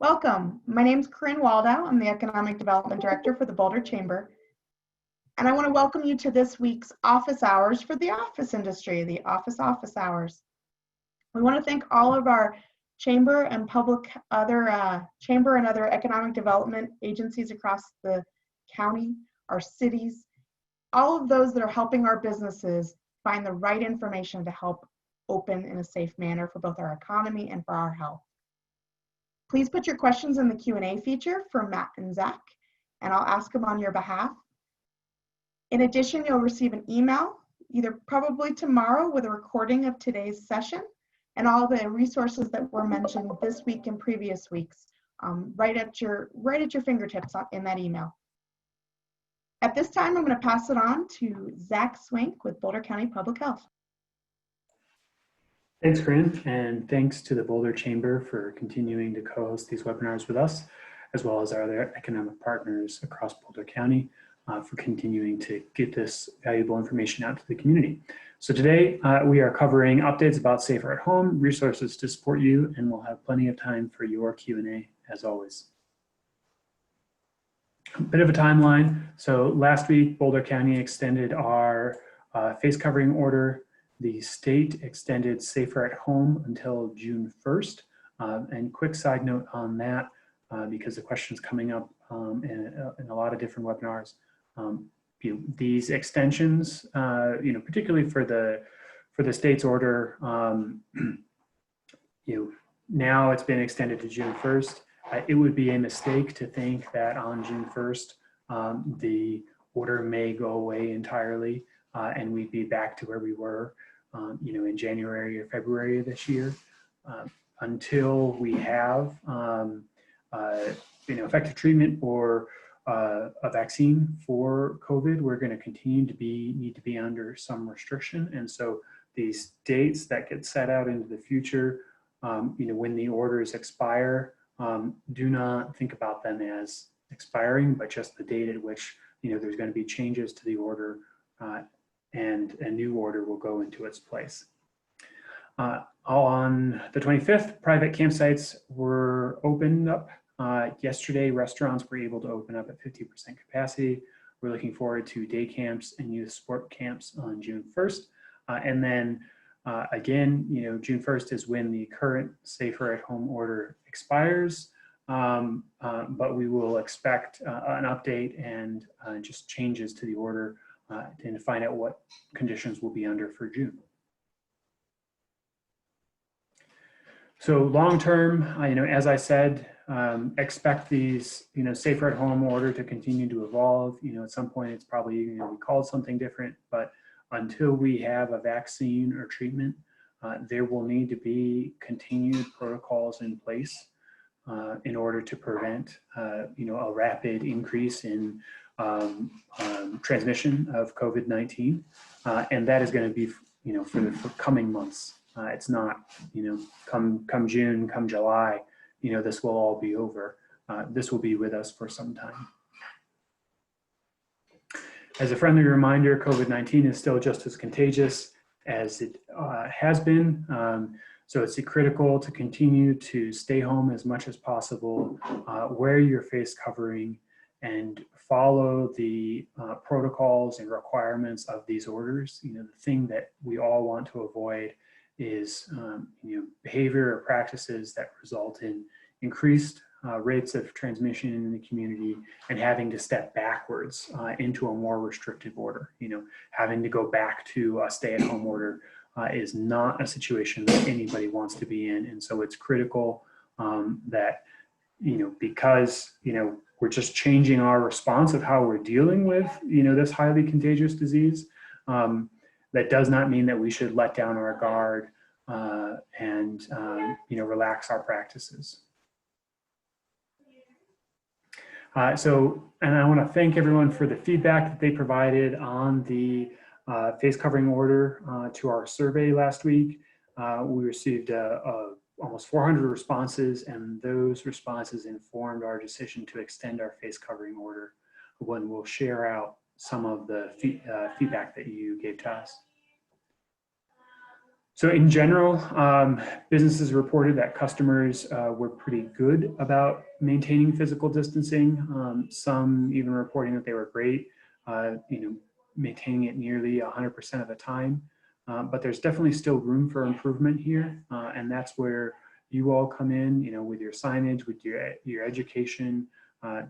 Welcome. My name is Corinne Waldow. I'm the Economic Development Director for the Boulder Chamber. And I want to welcome you to this week's office hours for the office industry, the office hours. We want to thank all of our chamber and other economic development agencies across the county, our cities, all of those that are helping our businesses find the right information to help open in a safe manner for both our economy and for our health. Please put your questions in the Q&A feature for Matt and Zach, and I'll ask them on your behalf. In addition, you'll receive an email, either probably tomorrow, with a recording of today's session and all the resources that were mentioned this week and previous weeks, right at your fingertips in that email. At this time, I'm going to pass it on to Zach Swink with Boulder County Public Health. Thanks, Corinne, and thanks to the Boulder Chamber for continuing to co-host these webinars with us, as well as our other economic partners across Boulder County for continuing to get this valuable information out to the community. So today we are covering updates about Safer at Home, resources to support you, and we'll have plenty of time for your Q&A as always. A bit of a timeline. So last week, Boulder County extended our face covering order. The state extended Safer at Home until June 1st. And quick side note on that, because the question's coming up in a lot of different webinars. These extensions, particularly for the state's order, now it's been extended to June 1st. It would be a mistake to think that on June 1st, the order may go away entirely and we'd be back to where we were in January or February of this year. Until we have effective treatment or a vaccine for COVID, we're going to continue to need to be under some restriction. And so these dates that get set out into the future, when the orders expire, do not think about them as expiring, but just the date at which there's going to be changes to the order and a new order will go into its place. On the 25th, private campsites were opened up. Yesterday, restaurants were able to open up at 50% capacity. We're looking forward to day camps and youth sport camps on June 1st. And then again, June 1st is when the current Safer at Home order expires. But we will expect an update and just changes to the order and find out what conditions we'll be under for June. So long term, as I said, expect these, Safer at Home order to continue to evolve. At some point it's probably be called something different, but until we have a vaccine or treatment, there will need to be continued protocols in place in order to prevent, a rapid increase in transmission of COVID-19, and that is going to be, for the coming months. It's not, come June, come July, this will all be over. This will be with us for some time. As a friendly reminder, COVID-19 is still just as contagious as it has been. So it's critical to continue to stay home as much as possible, wear your face covering, and follow the protocols and requirements of these orders. The thing that we all want to avoid is behavior or practices that result in increased rates of transmission in the community and having to step backwards into a more restrictive order. Having to go back to a stay-at-home order is not a situation that anybody wants to be in. And so it's critical that, because, we're just changing our response of how we're dealing with, this highly contagious disease. That does not mean that we should let down our guard and, relax our practices. And I want to thank everyone for the feedback that they provided on the face covering order to our survey last week. We received almost 400 responses, and those responses informed our decision to extend our face covering order, when we'll share out some of the feedback that you gave to us. So in general, businesses reported that customers were pretty good about maintaining physical distancing. Some even reporting that they were great, maintaining it nearly 100% of the time. But there's definitely still room for improvement here, and that's where you all come in, with your signage, with your education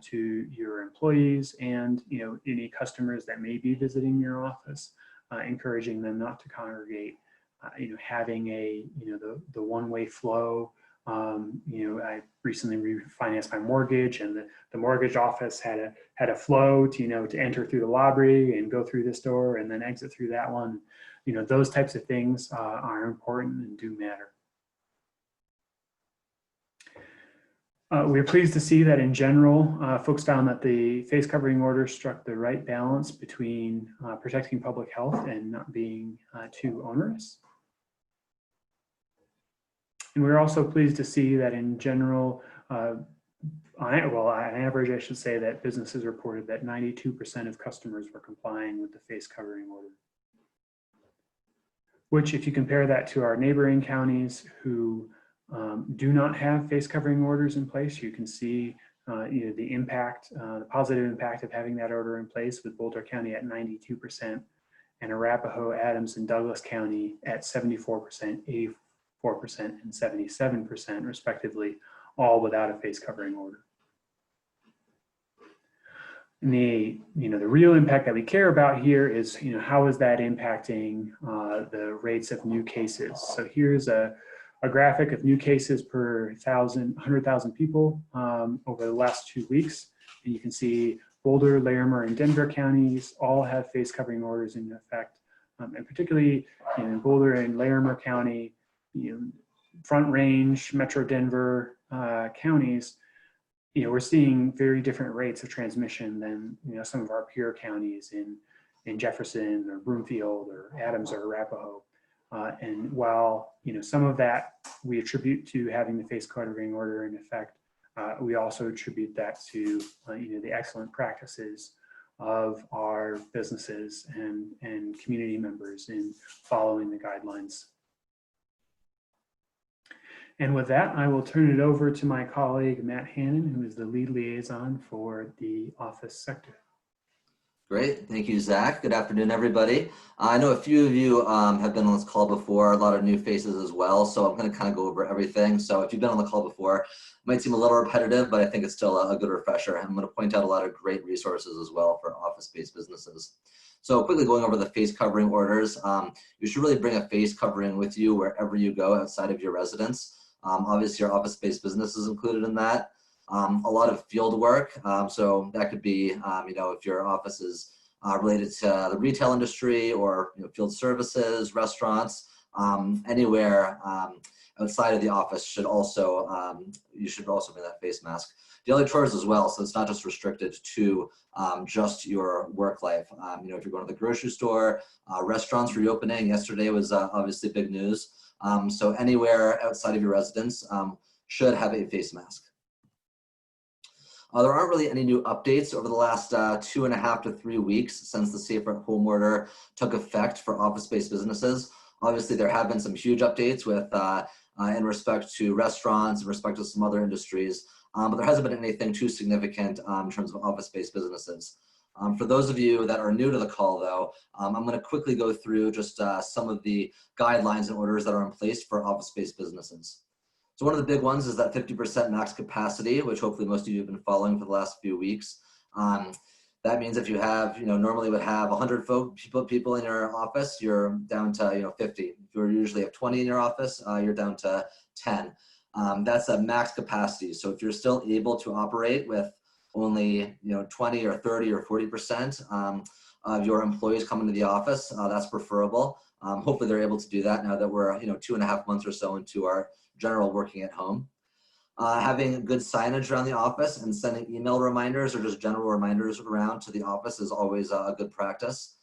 to your employees, and any customers that may be visiting your office, encouraging them not to congregate. Having the one-way flow. I recently refinanced my mortgage, and the mortgage office had a flow to enter through the lobby and go through this door and then exit through that one. Those types of things are important and do matter. We're pleased to see that in general, folks found that the face covering order struck the right balance between protecting public health and not being too onerous. And we're also pleased to see that in general, on average, I should say, that businesses reported that 92% of customers were complying with the face covering order. Which, if you compare that to our neighboring counties who do not have face covering orders in place, you can see the impact, the positive impact of having that order in place, with Boulder County at 92% and Arapahoe, Adams, and Douglas County at 74%, 84%, and 77% respectively, all without a face covering order. And the real impact that we care about here is how is that impacting the rates of new cases. So here's a graphic of new cases per 100,000 people over the last 2 weeks, and you can see Boulder, Larimer, and Denver counties all have face covering orders in effect, and particularly in Boulder and Larimer County, Front Range, Metro Denver counties, we're seeing very different rates of transmission than some of our peer counties in Jefferson or Broomfield or Adams or Arapahoe. And while some of that we attribute to having the face covering order in effect, we also attribute that to the excellent practices of our businesses and community members in following the guidelines. And with that, I will turn it over to my colleague, Matt Hannon, who is the lead liaison for the office sector. Great. Thank you, Zach. Good afternoon, everybody. I know a few of you have been on this call before, a lot of new faces as well, so I'm going to kind of go over everything. So if you've been on the call before, it might seem a little repetitive, but I think it's still a good refresher. I'm going to point out a lot of great resources as well for office-based businesses. So quickly going over the face covering orders, you should really bring a face covering with you wherever you go outside of your residence. Obviously, your office-based business is included in that. A lot of field work, so that could be, if your office is related to the retail industry or field services, restaurants, anywhere outside of the office should also, you should also bring that face mask. Daily chores as well, so it's not just restricted to just your work life. If you're going to the grocery store, restaurants reopening, yesterday was obviously big news. So anywhere outside of your residence should have a face mask. There aren't really any new updates over the last 2.5 to 3 weeks since the Safer at Home order took effect for office-based businesses. Obviously, there have been some huge updates with in respect to restaurants, in respect to some other industries, but there hasn't been anything too significant in terms of office-based businesses. For those of you that are new to the call, though, I'm going to quickly go through just some of the guidelines and orders that are in place for office-based businesses. So one of the big ones is that 50% max capacity, which hopefully most of you have been following for the last few weeks. That means if you have, normally would have 100 people in your office, you're down to 50. If you usually have 20 in your office, you're down to 10. That's a max capacity. So if you're still able to operate with only 20 or 30 or 40% of your employees coming to the office, that's preferable. Hopefully they're able to do that now that we're 2.5 months or so into our general working at home. Having good signage around the office and sending email reminders or just general reminders around to the office is always a good practice.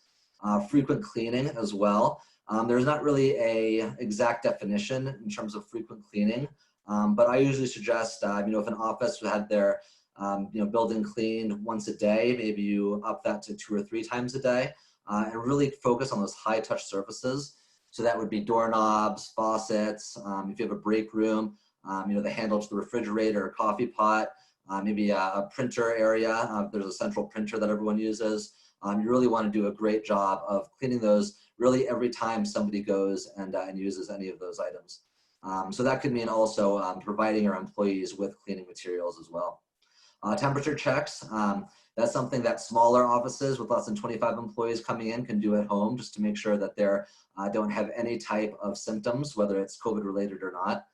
Frequent cleaning as well. There's not really a exact definition in terms of frequent cleaning, but I usually suggest, if an office had their building cleaned once a day, maybe you up that to 2 or 3 times a day, and really focus on those high touch surfaces. So that would be doorknobs, faucets, if you have a break room, the handle to the refrigerator or coffee pot, maybe a printer area. There's a central printer that everyone uses. You really want to do a great job of cleaning those really every time somebody goes and uses any of those items. So that could mean also providing your employees with cleaning materials as well. Temperature checks, that's something that smaller offices with less than 25 employees coming in can do at home just to make sure that they don't have any type of symptoms, whether it's COVID related or not.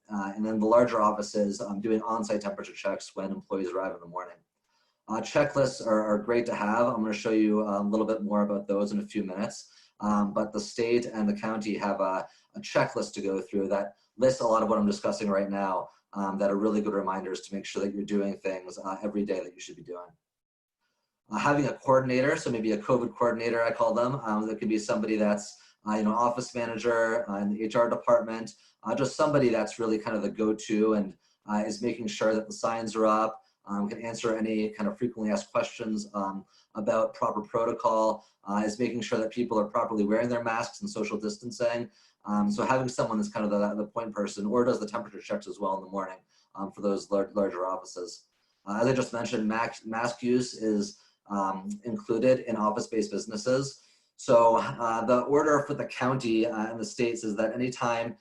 And then the larger offices doing on-site temperature checks when employees arrive in the morning. Checklists are great to have. I'm going to show you a little bit more about those in a few minutes. But the state and the county have a checklist to go through that lists a lot of what I'm discussing right now that are really good reminders to make sure that you're doing things every day that you should be doing. Having a coordinator, so maybe a COVID coordinator, I call them. That could be somebody that's office manager in the HR department, just somebody that's really kind of the go-to and is making sure that the signs are up, can answer any kind of frequently asked questions about proper protocol, is making sure that people are properly wearing their masks and social distancing. So having someone that's kind of the point person, or does the temperature checks as well in the morning for those larger offices. As I just mentioned, mask use is included in office-based businesses. So the order for the county and the states is that anytime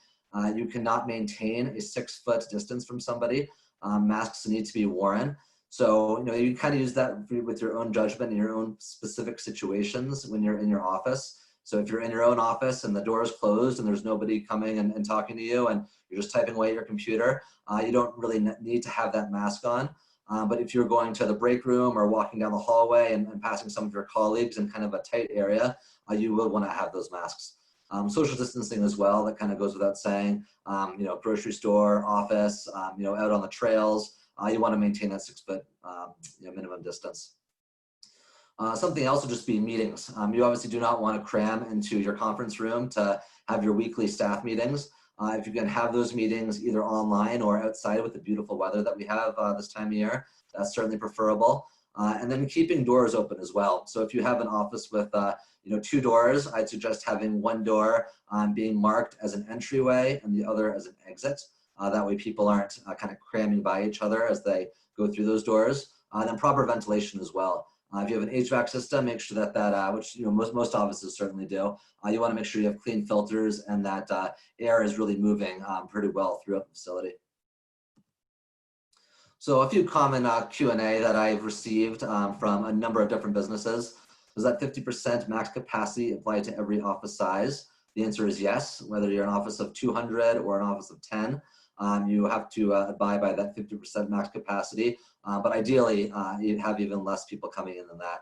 you cannot maintain a 6-foot distance from somebody, masks need to be worn. So you kind of use that with your own judgment in your own specific situations when you're in your office. So if you're in your own office and the door is closed and there's nobody coming and talking to you and you're just typing away at your computer, you don't really need to have that mask on. But if you're going to the break room or walking down the hallway and passing some of your colleagues in kind of a tight area, you will want to have those masks. Social distancing as well, that kind of goes without saying. Grocery store, office, out on the trails, you want to maintain that 6-foot minimum distance. Something else would just be meetings. You obviously do not want to cram into your conference room to have your weekly staff meetings. If you can have those meetings either online or outside with the beautiful weather that we have this time of year, that's certainly preferable. And then keeping doors open as well. So if you have an office with 2 doors, I'd suggest having one door being marked as an entryway and the other as an exit. That way people aren't kind of cramming by each other as they go through those doors. And then proper ventilation as well. If you have an HVAC system, make sure that which most offices certainly do, you want to make sure you have clean filters and that air is really moving pretty well throughout the facility. So a few common Q&A that I've received from a number of different businesses. Does that 50% max capacity apply to every office size? The answer is yes. Whether you're an office of 200 or an office of 10, you have to abide by that 50% max capacity. But ideally, you have even less people coming in than that.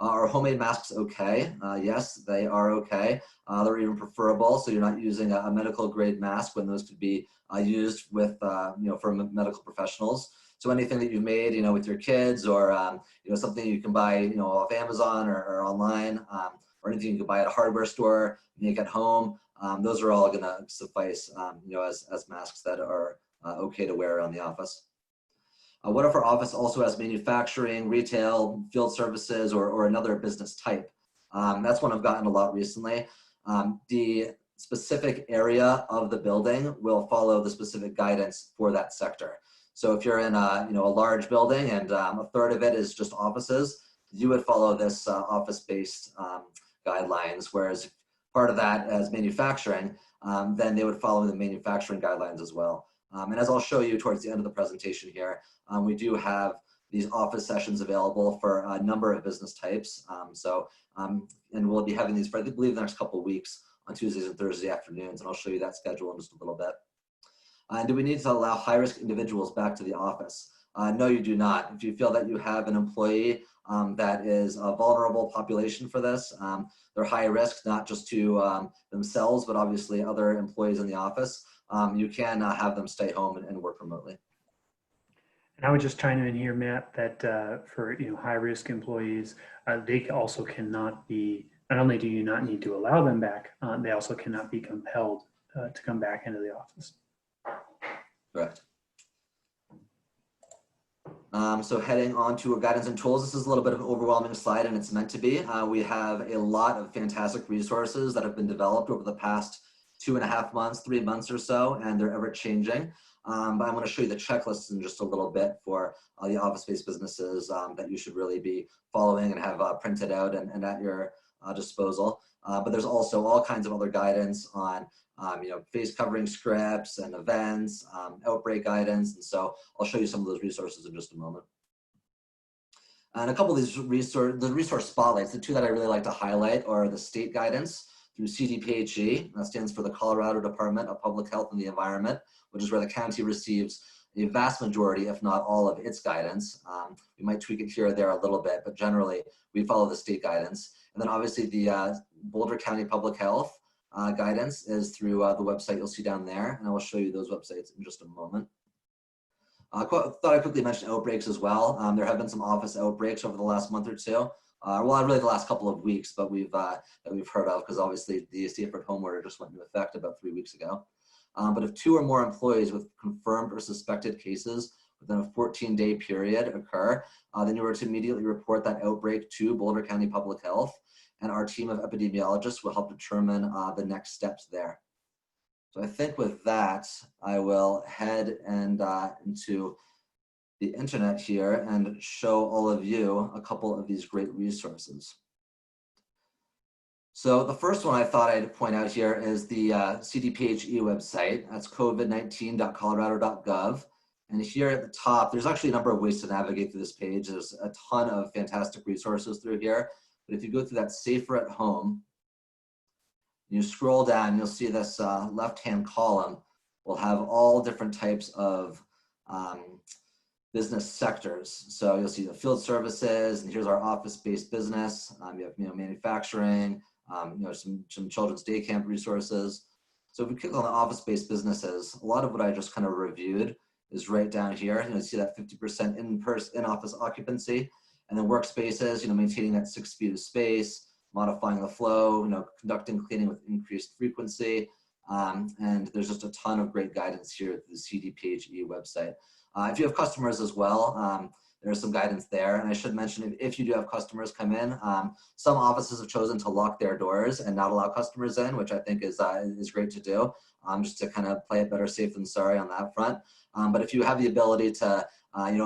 Are homemade masks okay? Yes, they are okay. They're even preferable, so you're not using a medical grade mask when those could be used with, for medical professionals. So anything that you've made, with your kids or, something you can buy, off Amazon or online, or anything you can buy at a hardware store, make at home, those are all going to suffice, as masks that are okay to wear around the office. What if our office also has manufacturing, retail, field services, or another business type? That's one I've gotten a lot recently. The specific area of the building will follow the specific guidance for that sector. So if you're in a large building and a third of it is just offices, you would follow this office-based guidelines, whereas part of that as manufacturing, then they would follow the manufacturing guidelines as well. And as I'll show you towards the end of the presentation here, we do have these office sessions available for a number of business types. And we'll be having these for, I believe, the next couple of weeks on Tuesdays and Thursday afternoons, and I'll show you that schedule in just a little bit. And do we need to allow high-risk individuals back to the office? No, you do not. If you feel that you have an employee that is a vulnerable population for this, they're high risk, not just to themselves, but obviously other employees in the office, you can have them stay home and work remotely. And I would just chime in here, Matt, that for high-risk employees, they also cannot be, not only do you not need to allow them back, they also cannot be compelled to come back into the office. Correct. So heading on to our guidance and tools, this is a little bit of an overwhelming slide, and it's meant to be. We have a lot of fantastic resources that have been developed over the past 2.5 months, 3 months or so, and they're ever changing. But I'm going to show you the checklists in just a little bit for the office-based businesses that you should really be following and have printed out and at your disposal. But there's also all kinds of other guidance on face covering scripts and events, outbreak guidance. And so I'll show you some of those resources in just a moment. And a couple of these resource spotlights, the two that I really like to highlight are the state guidance through CDPHE, that stands for the Colorado Department of Public Health and the Environment, which is where the county receives a vast majority, if not all, of its guidance. We might tweak it here or there a little bit, but generally we follow the state guidance. And then obviously the Boulder County Public Health guidance is through the website you'll see down there, and I will show you those websites in just a moment. Thought I'd quickly mention outbreaks as well. There have been some office outbreaks over the last month or two. Well, really the last couple of weeks, but that we've heard of, because obviously the safer at home order just went into effect about 3 weeks ago. But if 2 or more employees with confirmed or suspected cases within a 14-day period occur, then you are to immediately report that outbreak to Boulder County Public Health, and our team of epidemiologists will help determine the next steps there. So I think with that, I will head into the internet here and show all of you a couple of these great resources. So the first one I thought I'd point out here is the CDPHE website. That's covid19.colorado.gov. And here at the top, there's actually a number of ways to navigate through this page. There's a ton of fantastic resources through here. But if you go through that safer at home, you scroll down, you'll see this left-hand column will have all different types of business sectors. So you'll see the field services, and here's our office-based business. You have manufacturing, some children's day camp resources. So if we click on the office-based businesses, a lot of what I just kind of reviewed is right down here. You see that 50% in-office occupancy, and then workspaces, maintaining that 6 feet of space, modifying the flow, conducting cleaning with increased frequency. And there's just a ton of great guidance here at the CDPHE website. If you have customers as well, there's some guidance there. And I should mention, if you do have customers come in, some offices have chosen to lock their doors and not allow customers in, which I think is great to do, just to kind of play it better safe than sorry on that front. But if you have the ability to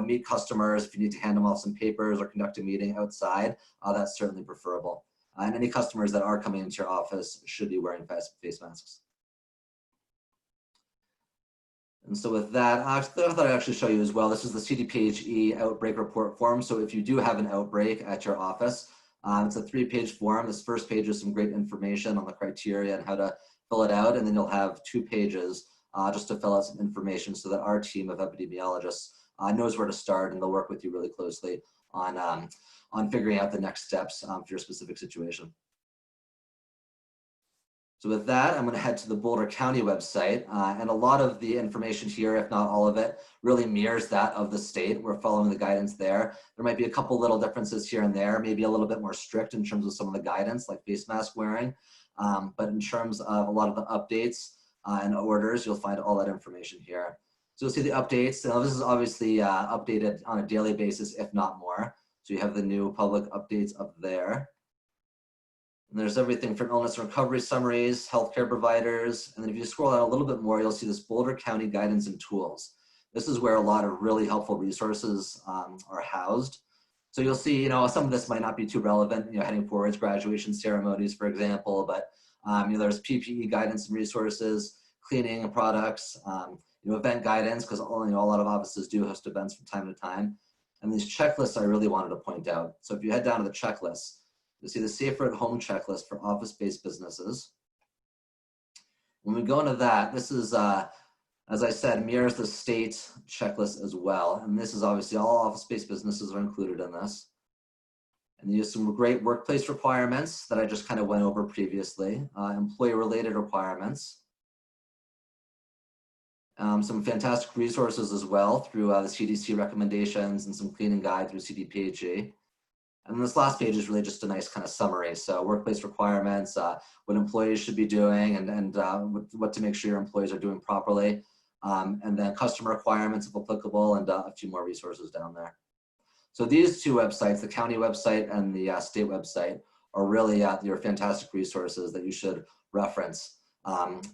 meet customers, if you need to hand them off some papers or conduct a meeting outside, that's certainly preferable. And any customers that are coming into your office should be wearing face masks. And so with that, I thought I'd actually show you as well. This is the CDPHE outbreak report form. So if you do have an outbreak at your office, it's a 3-page form. This first page is some great information on the criteria and how to fill it out. And then you'll have 2 pages just to fill out some information so that our team of epidemiologists knows where to start, and they'll work with you really closely on figuring out the next steps for your specific situation. So with that, I'm going to head to the Boulder County website, and a lot of the information here, if not all of it, really mirrors that of the state. We're following the guidance there. There might be a couple little differences here and there, maybe a little bit more strict in terms of some of the guidance, like face mask wearing. But in terms of a lot of the updates and orders, you'll find all that information here. So you'll see the updates. Now, this is obviously updated on a daily basis, if not more. So you have the new public updates up there. And there's everything from illness and recovery summaries, healthcare providers. And then if you scroll down a little bit more, you'll see this Boulder County guidance and tools. This is where a lot of really helpful resources are housed. So you'll see, some of this might not be too relevant, heading towards graduation ceremonies, for example, but there's PPE guidance and resources, cleaning products, event guidance, because a lot of offices do host events from time to time. And these checklists I really wanted to point out. So if you head down to the checklist, you'll see the Safer at Home checklist for office-based businesses. When we go into that, this is, as I said, mirrors the state checklist as well. And this is obviously all office-based businesses are included in this. And there's some great workplace requirements that I just kind of went over previously, employee-related requirements. Some fantastic resources as well through the CDC recommendations and some cleaning guide through CDPHE. And this last page is really just a nice kind of summary. So workplace requirements, what employees should be doing, and what to make sure your employees are doing properly. and then customer requirements if applicable, and a few more resources down there. So these two websites, the county website and the state website, are really your fantastic resources that you should reference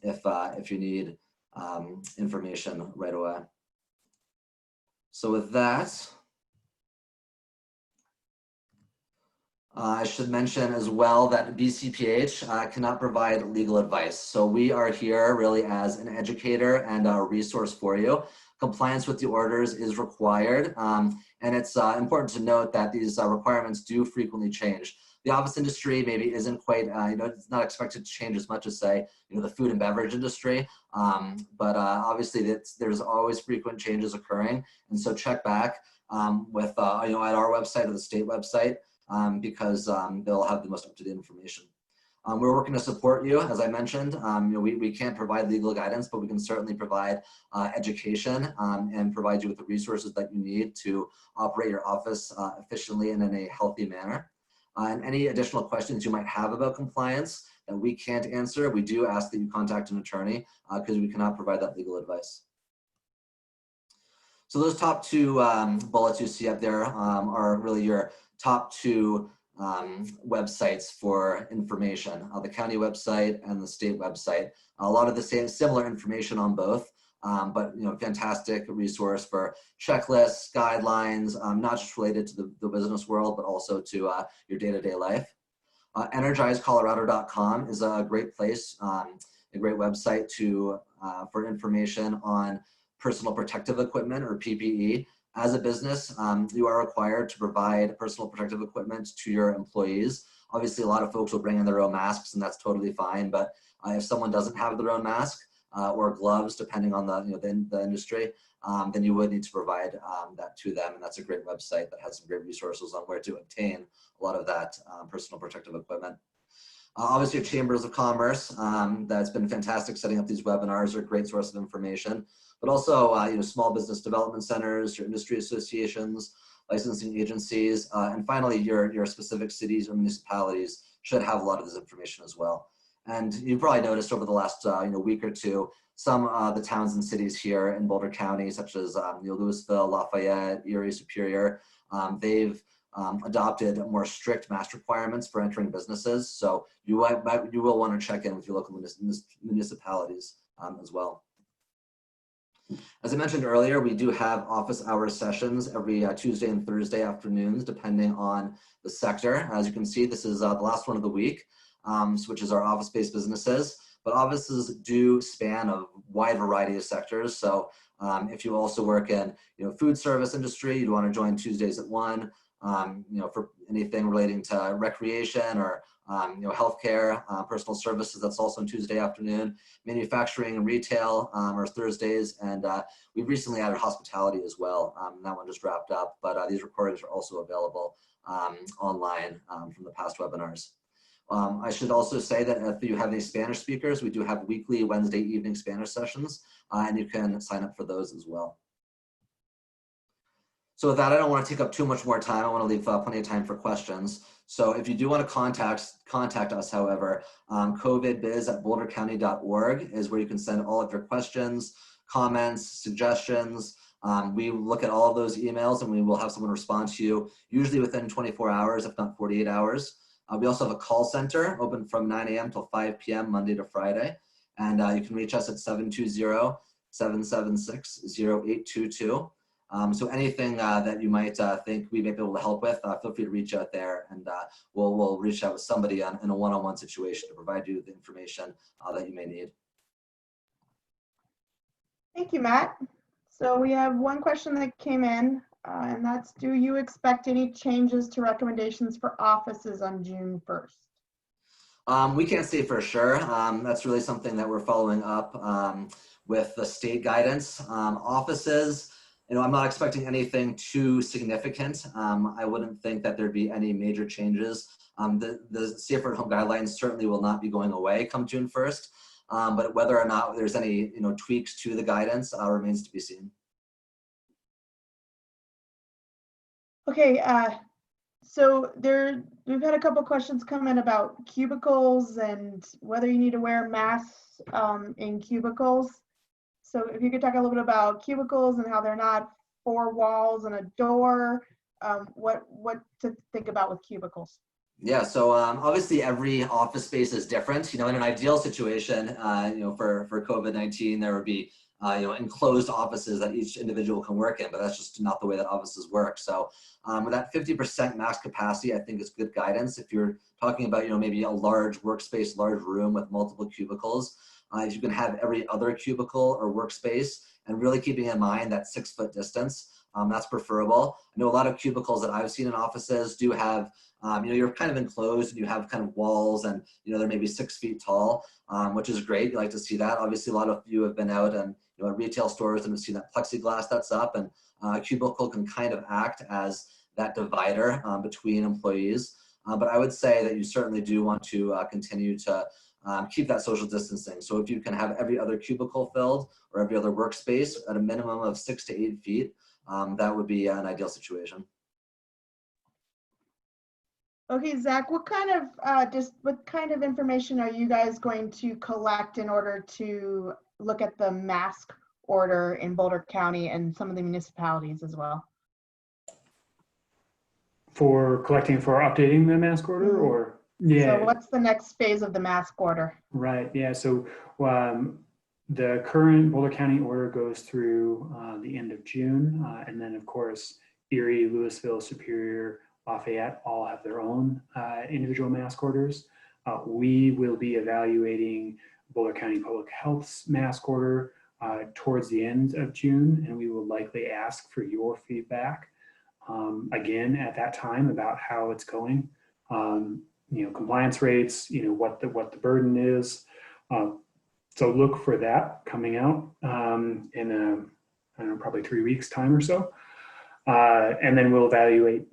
if you need information right away. So with that, I should mention as well that BCPH cannot provide legal advice. So we are here really as an educator and a resource for you. Compliance with the orders is required, and it's important to note that these requirements do frequently change. The office industry maybe isn't quite, it's not expected to change as much as, say, the food and beverage industry, but obviously there's always frequent changes occurring, and so check back with, at our website or the state website, because they'll have the most up-to-date information. We're working to support you, as I mentioned. We can't provide legal guidance, but we can certainly provide education and provide you with the resources that you need to operate your office efficiently and in a healthy manner. And any additional questions you might have about compliance that we can't answer, we do ask that you contact an attorney because we cannot provide that legal advice. So those top two bullets you see up there are really your top two websites for information, the county website and the state website. A lot of the same similar information on both, but fantastic resource for checklists, guidelines, not just related to the business world, but also to your day-to-day life. EnergizeColorado.com is a great place, a great website for information on personal protective equipment, or PPE. As a business, you are required to provide personal protective equipment to your employees. Obviously, a lot of folks will bring in their own masks, and that's totally fine. But if someone doesn't have their own mask or gloves, depending on the industry, then you would need to provide that to them. And that's a great website that has some great resources on where to obtain a lot of that personal protective equipment. Obviously, your chambers of commerce, that's been fantastic setting up these webinars, are a great source of information. But also, small business development centers, your industry associations, licensing agencies, and finally, your specific cities or municipalities should have a lot of this information as well. And you've probably noticed over the last week or two, some of the towns and cities here in Boulder County, such as Louisville, Lafayette, Erie, Superior, they've adopted more strict mask requirements for entering businesses. So you will want to check in with your local municipalities as well. As I mentioned earlier, we do have office hours sessions every Tuesday and Thursday afternoons, depending on the sector. As you can see, this is the last one of the week, which is our office-based businesses. But offices do span a wide variety of sectors. So if you also work in food service industry, you'd want to join Tuesdays at 1. For anything relating to recreation or healthcare, personal services, that's also on Tuesday afternoon. Manufacturing and retail are Thursdays, and we've recently added hospitality as well. That one just wrapped up, but these recordings are also available online from the past webinars. I should also say that if you have any Spanish speakers, we do have weekly Wednesday evening Spanish sessions, and you can sign up for those as well. So with that, I don't want to take up too much more time. I want to leave plenty of time for questions. So if you do want to contact us, however, covidbiz@bouldercounty.org is where you can send all of your questions, comments, suggestions. We look at all of those emails and we will have someone respond to you, usually within 24 hours, if not 48 hours. We also have a call center open from 9 a.m. till 5 p.m. Monday to Friday. And you can reach us at 720-776-0822. So anything that you might think we may be able to help with, feel free to reach out there, and we'll reach out with somebody in a one-on-one situation to provide you the information that you may need. Thank you, Matt. So we have one question that came in, and that's, do you expect any changes to recommendations for offices on June 1st? We can't say for sure. That's really something that we're following up with the state guidance. Offices, I'm not expecting anything too significant. I wouldn't think that there'd be any major changes. The safer at home guidelines certainly will not be going away come June 1st, but whether or not there's any tweaks to the guidance remains to be seen. Okay, so we've had a couple questions come in about cubicles and whether you need to wear masks in cubicles. So if you could talk a little bit about cubicles and how they're not four walls and a door, what to think about with cubicles. Yeah, so obviously every office space is different. In an ideal situation, for COVID-19, there would be enclosed offices that each individual can work in, but that's just not the way that offices work. So with that 50% max capacity, I think is good guidance. If you're talking about maybe a large workspace, large room with multiple cubicles, if you can have every other cubicle or workspace, and really keeping in mind that 6-foot distance, that's preferable. I know a lot of cubicles that I've seen in offices do have, you're kind of enclosed and you have kind of walls, and they're maybe 6 feet tall, which is great. You like to see that. Obviously, a lot of you have been out and at retail stores and have seen that plexiglass that's up, and a cubicle can kind of act as that divider between employees. But I would say that you certainly do want to continue to keep that social distancing. So if you can have every other cubicle filled or every other workspace at a minimum of 6 to 8 feet, that would be an ideal situation. Okay, Zach, what kind of information are you guys going to collect in order to look at the mask order in Boulder County and some of the municipalities as well? For collecting, for updating the mask order, or? Yeah. So what's the next phase of the mask order? Right, yeah, so the current Boulder County order goes through the end of June, and then of course, Erie, Louisville, Superior, Lafayette all have their own individual mask orders. We will be evaluating Boulder County Public Health's mask order towards the end of June, and we will likely ask for your feedback again at that time about how it's going. Compliance rates, what the burden is. So look for that coming out in I don't know, probably 3 weeks time or so. And then we'll evaluate,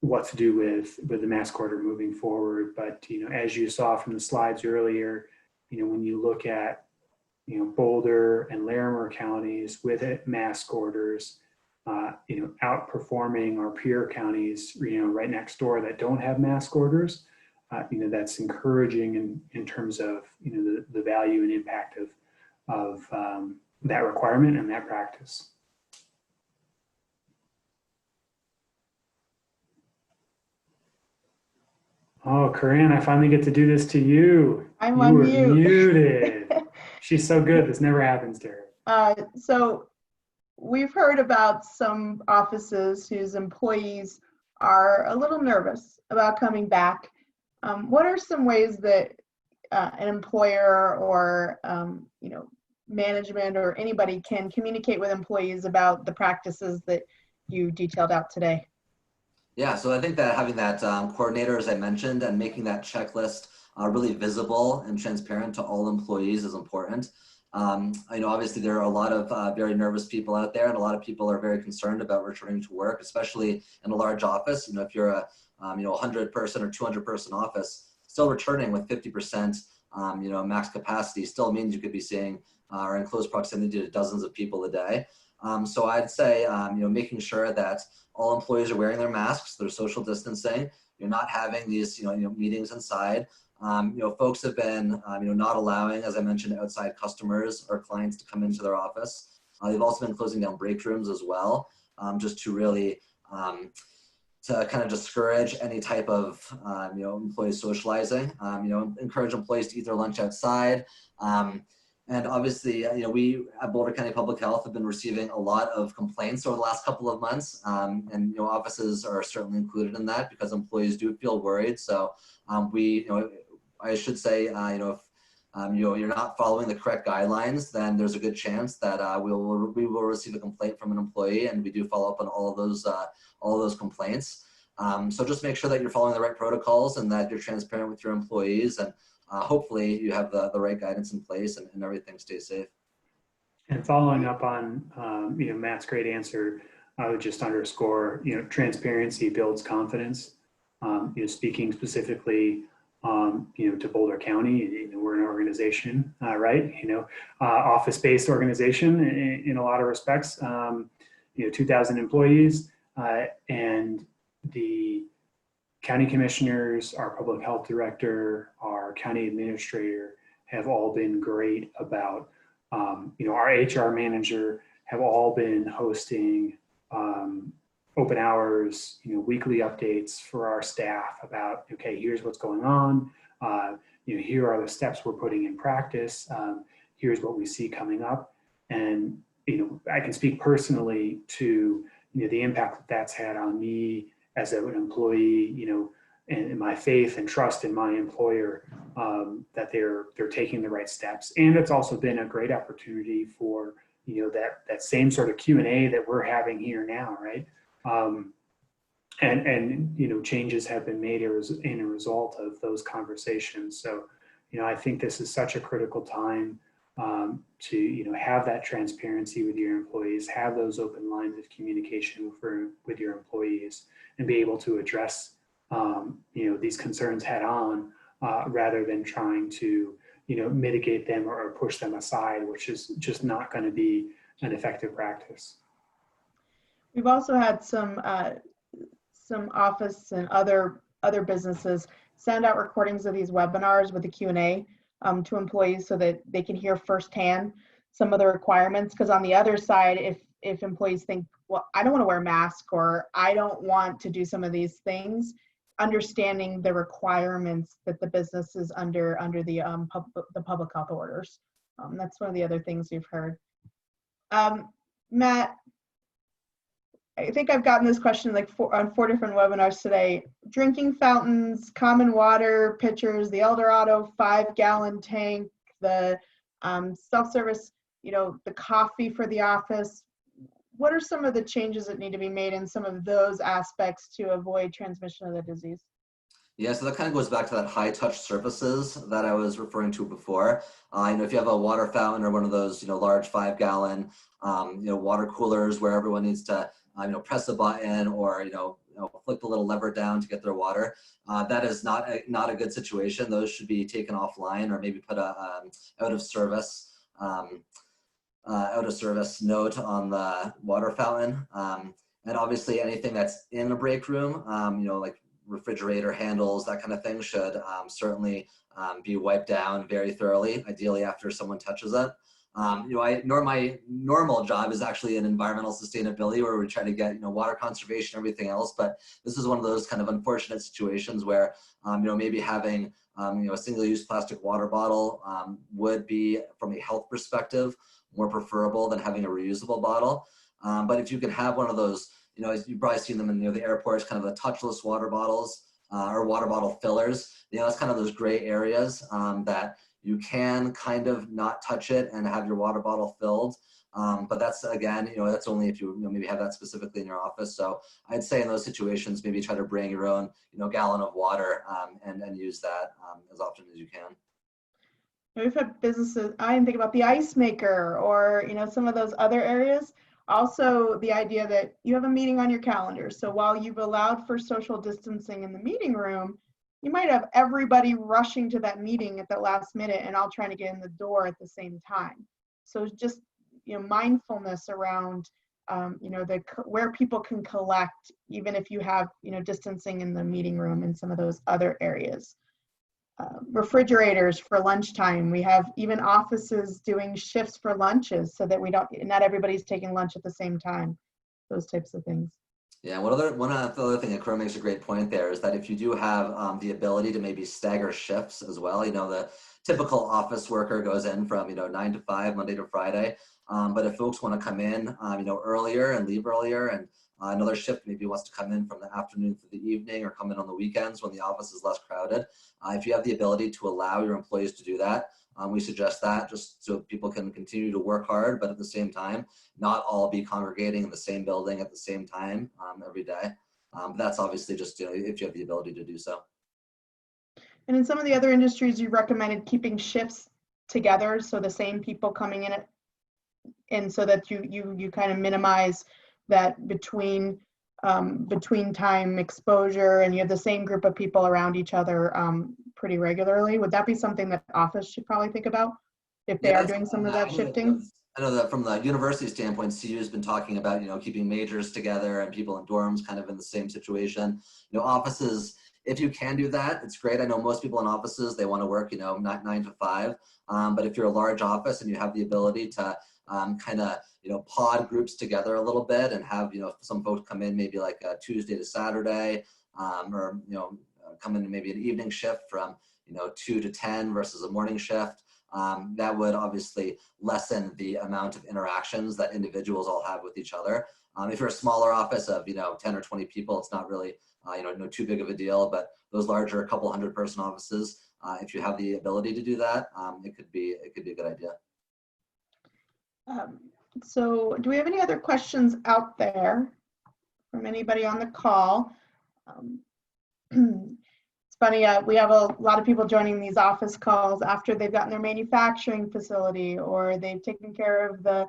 what to do with the mask order moving forward. But, as you saw from the slides earlier, when you look at, Boulder and Larimer counties with mask orders, outperforming our peer counties, right next door that don't have mask orders, that's encouraging in terms of, the value and impact of that requirement and that practice. Oh, Corinne, I finally get to do this to you. I'm you on were mute. Muted. She's so good. This never happens to her. So we've heard about some offices whose employees are a little nervous about coming back. What are some ways that an employer or management or anybody can communicate with employees about the practices that you detailed out today? Yeah, so I think that having that coordinator, as I mentioned, and making that checklist really visible and transparent to all employees is important. Obviously there are a lot of very nervous people out there, and a lot of people are very concerned about returning to work, especially in a large office. If you're a 100-person or 200-person office, still returning with 50% max capacity still means you could be seeing or in close proximity to dozens of people a day. So I'd say making sure that all employees are wearing their masks, they're social distancing, you're not having these meetings inside. Folks have been not allowing, as I mentioned, outside customers or clients to come into their office. They've also been closing down break rooms as well, just to really to kind of discourage any type of employee socializing. Encourage employees to eat their lunch outside. And obviously, we at Boulder County Public Health have been receiving a lot of complaints over the last couple of months, and offices are certainly included in that because employees do feel worried. So I should say, if you're not following the correct guidelines, then there's a good chance that we will receive a complaint from an employee, and we do follow up on all of those complaints. So just make sure that you're following the right protocols and that you're transparent with your employees, and hopefully you have the right guidance in place and everything stays safe. And following up on Matt's great answer, I would just underscore transparency builds confidence. Speaking specifically to Boulder County, we're an organization, right? Office-based organization in a lot of respects. 2,000 employees, and the county commissioners, our public health director, our county administrator have all been great about Our HR manager have all been hosting open hours, weekly updates for our staff about, okay, here's what's going on. Here are the steps we're putting in practice. Here's what we see coming up. And, I can speak personally to, the impact that that's had on me as an employee, and my faith and trust in my employer, that they're taking the right steps. And it's also been a great opportunity for, that same sort of Q&A that we're having here now, right? And changes have been made in a result of those conversations. So, I think this is such a critical time to have that transparency with your employees, have those open lines of communication with your employees, and be able to address these concerns head on, rather than trying to mitigate them or push them aside, which is just not going to be an effective practice. We've also had some office and other businesses send out recordings of these webinars with the Q&A to employees so that they can hear firsthand some of the requirements. Because on the other side, if employees think, well, I don't want to wear a mask, or I don't want to do some of these things, understanding the requirements that the business is under the public health orders. That's one of the other things we've heard. Matt, I think I've gotten this question on 4 different webinars today. Drinking fountains, common water pitchers, the Eldorado 5-gallon tank, the self-service, the coffee for the office. What are some of the changes that need to be made in some of those aspects to avoid transmission of the disease? Yeah, so that kind of goes back to that high touch surfaces that I was referring to before. If you have a water fountain or one of those, large 5-gallon, water coolers where everyone needs to, press a button or, flick the little lever down to get their water, that is not a good situation. Those should be taken offline, or maybe put a out of service note on the water fountain. And obviously anything that's in a break room, like refrigerator handles, that kind of thing, should certainly be wiped down very thoroughly, ideally after someone touches it. My normal job is actually in environmental sustainability, where we try to get, water conservation, everything else. But this is one of those kind of unfortunate situations where, maybe having, a single-use plastic water bottle would be, from a health perspective, more preferable than having a reusable bottle. But if you can have one of those, you've probably seen them in the airports, kind of the touchless water bottles or water bottle fillers. That's kind of those gray areas that you can kind of not touch it and have your water bottle filled. But that's, again, that's only if you maybe have that specifically in your office. So I'd say in those situations, maybe try to bring your own, gallon of water and use that as often as you can. We've had businesses, I didn't think about the ice maker or, some of those other areas. Also, the idea that you have a meeting on your calendar. So while you've allowed for social distancing in the meeting room, you might have everybody rushing to that meeting at the last minute and all trying to get in the door at the same time. So just, mindfulness around, where people can collect, even if you have, distancing in the meeting room and some of those other areas. Refrigerators for lunchtime. We have even offices doing shifts for lunches so that not everybody's taking lunch at the same time. Those types of things. Yeah, one other thing that Corinne makes a great point there is that if you do have the ability to maybe stagger shifts as well, the typical office worker goes in from 9 to 5 Monday to Friday, but if folks want to come in earlier and leave earlier, and another shift maybe wants to come in from the afternoon to the evening, or come in on the weekends when the office is less crowded, if you have the ability to allow your employees to do that, we suggest that, just so people can continue to work hard, but at the same time, not all be congregating in the same building at the same time every day. That's obviously just if you have the ability to do so. And in some of the other industries, you recommended keeping shifts together, so the same people coming in, and so that you kind of minimize that between time exposure, and you have the same group of people around each other pretty regularly. Would that be something that office should probably think about if they are doing some of that shifting? I know that from the university standpoint, CU has been talking about, keeping majors together and people in dorms kind of in the same situation. Offices, if you can do that, it's great. I know most people in offices, they want to work, not 9 to 5. But if you're a large office and you have the ability to kind of, pod groups together a little bit and have, some folks come in maybe like a Tuesday to Saturday, or, come in maybe an evening shift from, 2 to 10 versus a morning shift. That would obviously lessen the amount of interactions that individuals all have with each other. If you're a smaller office of 10 or 20 people, it's not really no too big of a deal. But those larger couple 100-person offices, if you have the ability to do that, it could be a good idea. So do we have any other questions out there from anybody on the call? It's funny, we have a lot of people joining these office calls after they've gotten their manufacturing facility, or they've taken care of the,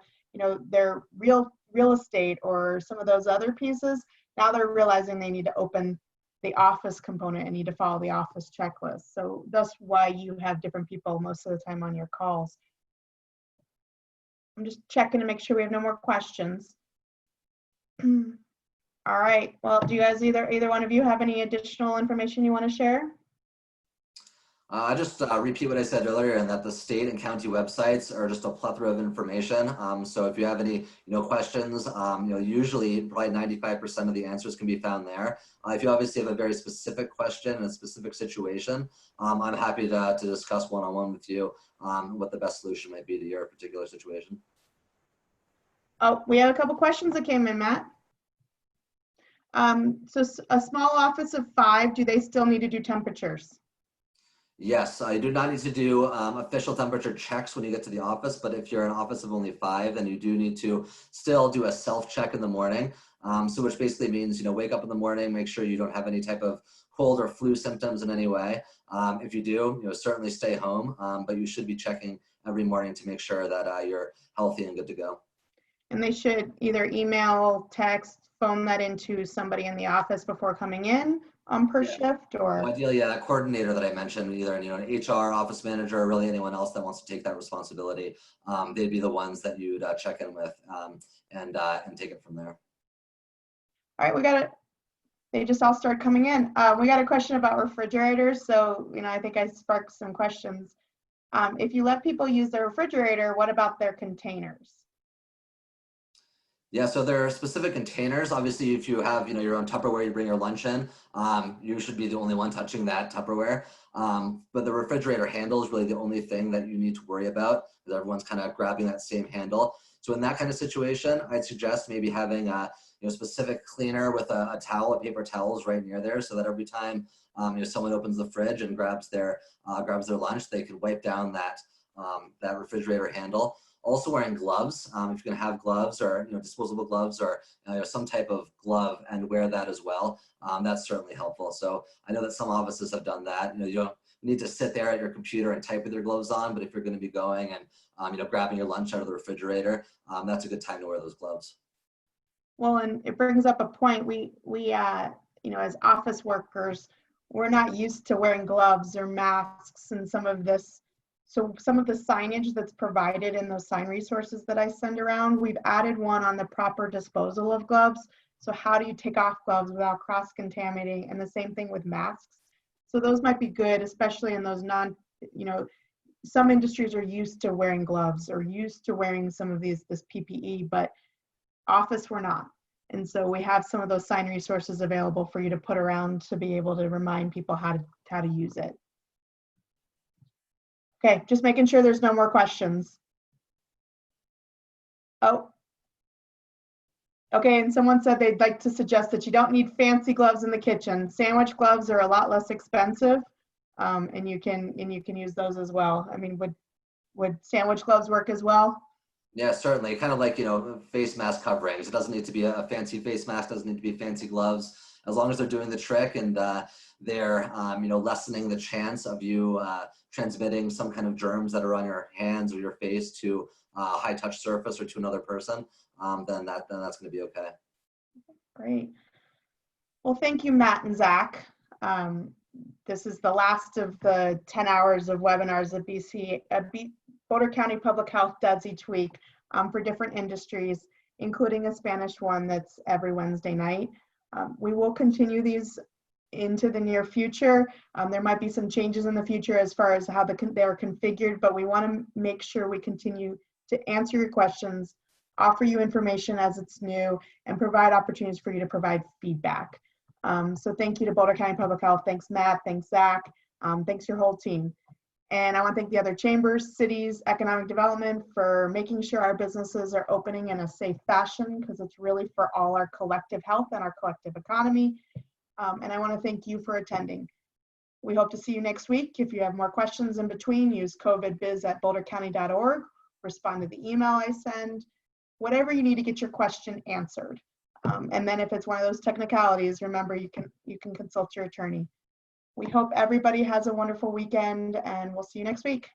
their real estate or some of those other pieces. Now they're realizing they need to open the office component and need to follow the office checklist. So that's why you have different people most of the time on your calls. I'm just checking to make sure we have no more questions. All right. Well, do you guys, either one of you, have any additional information you want to share? I just repeat what I said earlier, and that the state and county websites are just a plethora of information. So if you have any, questions, usually probably 95% of the answers can be found there. If you obviously have a very specific question and a specific situation, I'm happy to discuss one-on-one with you what the best solution might be to your particular situation. Oh, we have a couple questions that came in, Matt. So a small office of 5, do they still need to do temperatures? Yes, I do not need to do official temperature checks when you get to the office, but if you're an office of only 5, then you do need to still do a self-check in the morning. So which basically means, wake up in the morning, make sure you don't have any type of cold or flu symptoms in any way. If you do, certainly stay home, but you should be checking every morning to make sure that you're healthy and good to go. And they should either email, text, phone that into somebody in the office before coming in per shift, or ideally, that coordinator that I mentioned, either an HR office manager or really anyone else that wants to take that responsibility, they'd be the ones that you'd check in with and take it from there. All right, we got it. They just all started coming in. We got a question about refrigerators. So, I think I sparked some questions. If you let people use their refrigerator, what about their containers? Yeah, so there are specific containers. Obviously, if you have, your own Tupperware, you bring your lunch in, you should be the only one touching that Tupperware. But the refrigerator handle is really the only thing that you need to worry about, because everyone's kind of grabbing that same handle. So in that kind of situation, I'd suggest maybe having a specific cleaner with a towel, paper towels right near there, so that every time someone opens the fridge and grabs their lunch, they can wipe down that refrigerator handle. Also wearing gloves, if you can have gloves or disposable gloves or some type of glove and wear that as well, that's certainly helpful. So I know that some offices have done that. You don't need to sit there at your computer and type with your gloves on, but if you're going to be going and grabbing your lunch out of the refrigerator, that's a good time to wear those gloves. Well, and it brings up a point. We as office workers, we're not used to wearing gloves or masks and some of this. So some of the signage that's provided in those sign resources that I send around, we've added one on the proper disposal of gloves. So how do you take off gloves without cross-contaminating? And the same thing with masks. So those might be good, especially in those some industries are used to wearing gloves or used to wearing some of this PPE, but office we're not. And so we have some of those sign resources available for you to put around to be able to remind people how to use it. Okay, just making sure there's no more questions. Oh. Okay, and someone said they'd like to suggest that you don't need fancy gloves in the kitchen. Sandwich gloves are a lot less expensive, and you can use those as well. I mean, would sandwich gloves work as well? Yeah, certainly. Kind of like, face mask coverings. It doesn't need to be a fancy face mask, doesn't need to be fancy gloves. As long as they're doing the trick and they're, lessening the chance of you transmitting some kind of germs that are on your hands or your face to a high touch surface or to another person, then that's going to be okay. Great. Well, thank you, Matt and Zach. This is the last of the 10 hours of webinars that Boulder County Public Health does each week for different industries, including a Spanish one that's every Wednesday night. We will continue these into the near future. There might be some changes in the future as far as how they're configured, but we want to make sure we continue to answer your questions, offer you information as it's new, and provide opportunities for you to provide feedback. So thank you to Boulder County Public Health. Thanks, Matt. Thanks, Zach. Thanks your whole team. And I want to thank the other chambers, cities, economic development for making sure our businesses are opening in a safe fashion, because it's really for all our collective health and our collective economy. And I want to thank you for attending. We hope to see you next week. If you have more questions in between, use covidbiz@bouldercounty.org, respond to the email I send, whatever you need to get your question answered. And then if it's one of those technicalities, remember you can consult your attorney. We hope everybody has a wonderful weekend, and we'll see you next week.